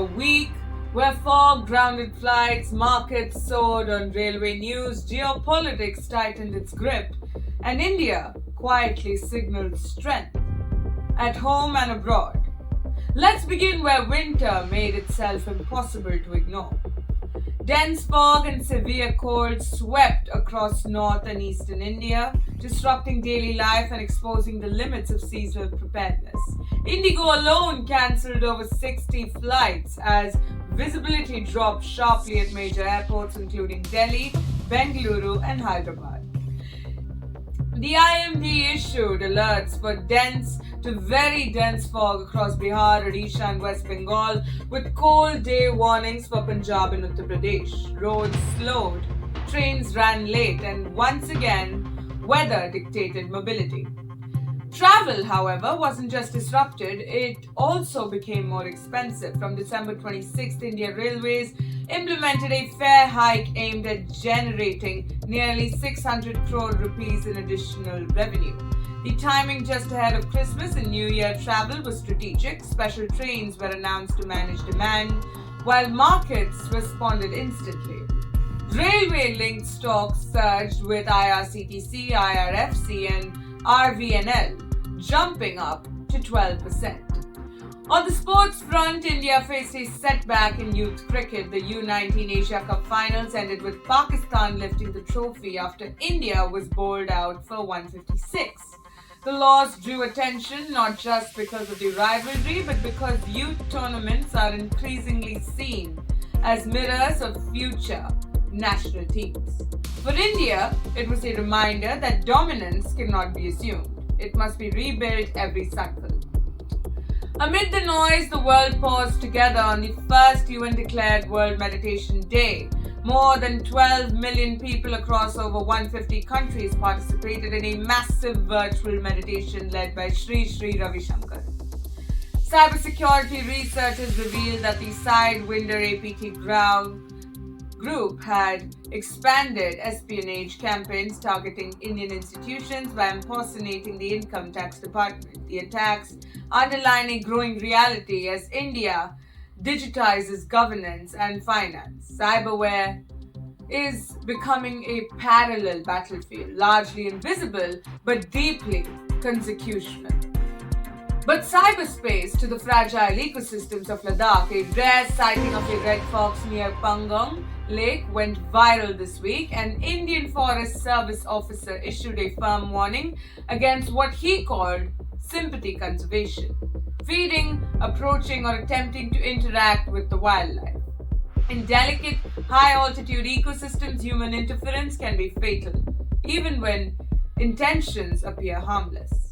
A week where fog grounded flights, markets soared on railway news, geopolitics tightened its grip, and India quietly signaled strength at home and abroad. Let's begin where winter made itself impossible to ignore. Dense fog and severe cold swept across north and eastern India, disrupting daily life and exposing the limits of seasonal preparedness. Indigo alone cancelled over 60 flights as visibility dropped sharply at major airports including Delhi, Bengaluru, and Hyderabad. The IMD issued alerts for dense to very dense fog across Bihar, Odisha, and West Bengal, with cold day warnings for Punjab and Uttar Pradesh. Roads slowed, trains ran late, and once again, weather dictated mobility. Travel, however, wasn't just disrupted, it also became more expensive. From December 26th, Indian Railways implemented a fare hike aimed at generating nearly 600 crore rupees in additional revenue. The timing just ahead of Christmas and New Year travel was strategic. Special trains were announced to manage demand, while markets responded instantly. Railway-linked stocks surged with IRCTC, IRFC, and RVNL jumping up to 12%. On the sports front, India faced a setback in youth cricket. The U19 Asia Cup finals ended with Pakistan lifting the trophy after India was bowled out for 156. The loss drew attention not just because of the rivalry, but because youth tournaments are increasingly seen as mirrors of future national teams. For India, it was a reminder that dominance cannot be assumed. It must be rebuilt every cycle. Amid the noise, the world paused together on the first UN-declared World Meditation Day. More than 12 million people across over 150 countries participated in a massive virtual meditation led by Sri Ravi Shankar. Cybersecurity researchers revealed that the Sidewinder APT group had expanded espionage campaigns targeting Indian institutions by impersonating the Income Tax Department. The attacks underline a growing reality as India digitizes governance and finance. Cyberware is becoming a parallel battlefield, largely invisible but deeply consecutional. But cyberspace to the fragile ecosystems of Ladakh, a rare sighting of a red fox near Pangong Lake went viral this week. An Indian Forest Service officer issued a firm warning against what he called sympathy conservation, feeding, approaching, or attempting to interact with the wildlife. In delicate, high-altitude ecosystems, human interference can be fatal, even when intentions appear harmless.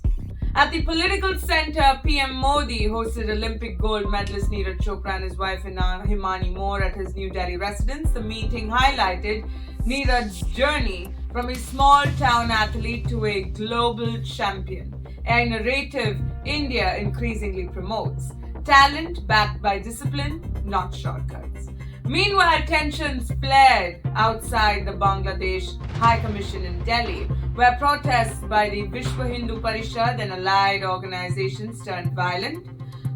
At the political center, PM Modi hosted Olympic gold medalist Neeraj Chopra and his wife Himani Moore at his New Delhi residence. The meeting highlighted Neeraj's journey from a small-town athlete to a global champion, a narrative India increasingly promotes. Talent backed by discipline, not shortcuts. Meanwhile, tensions flared outside the Bangladesh High Commission in Delhi, where protests by the Vishwa Hindu Parishad and allied organizations turned violent.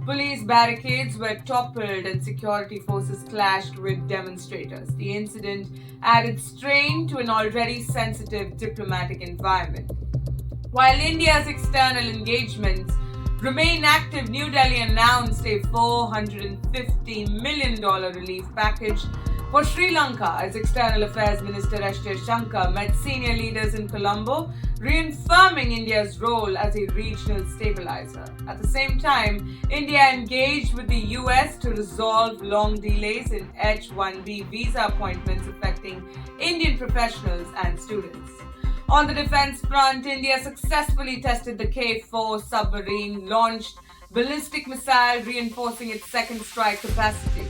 Police barricades were toppled and security forces clashed with demonstrators. The incident added strain to an already sensitive diplomatic environment. While India's external engagements remain active, New Delhi announced a $450 million relief package for Sri Lanka as External Affairs Minister S. Jaishankar met senior leaders in Colombo, reaffirming India's role as a regional stabilizer. At the same time, India engaged with the US to resolve long delays in H-1B visa appointments affecting Indian professionals and students. On the defense front, India successfully tested the K-4 submarine, launched ballistic missile, reinforcing its second strike capacity.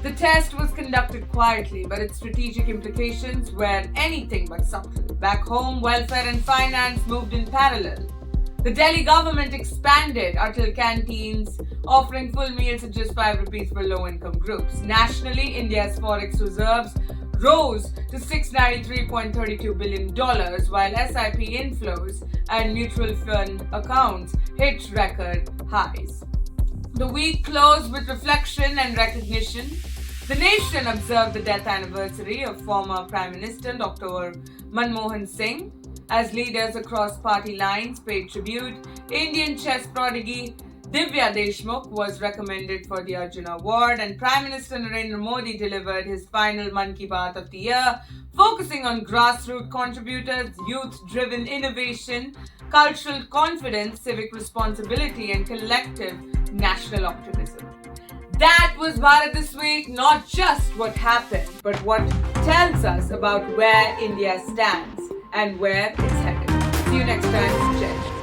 The test was conducted quietly, but its strategic implications were anything but subtle. Back home, welfare and finance moved in parallel. The Delhi government expanded Atal canteens, offering full meals at just 5 rupees for low-income groups. Nationally, India's forex reserves rose to $693.32 billion, while SIP inflows and mutual fund accounts hit record highs. The week closed with reflection and recognition. The nation observed the death anniversary of former Prime Minister Dr. Manmohan Singh. As leaders across party lines paid tribute, Indian chess prodigy Divya Deshmukh was recommended for the Arjuna Award, and Prime Minister Narendra Modi delivered his final Mann Ki Baat of the year, focusing on grassroots contributors, youth-driven innovation, cultural confidence, civic responsibility, and collective national optimism. That was Bharat This Week, not just what happened, but what tells us about where India stands and where it's headed. See you next time. Jai.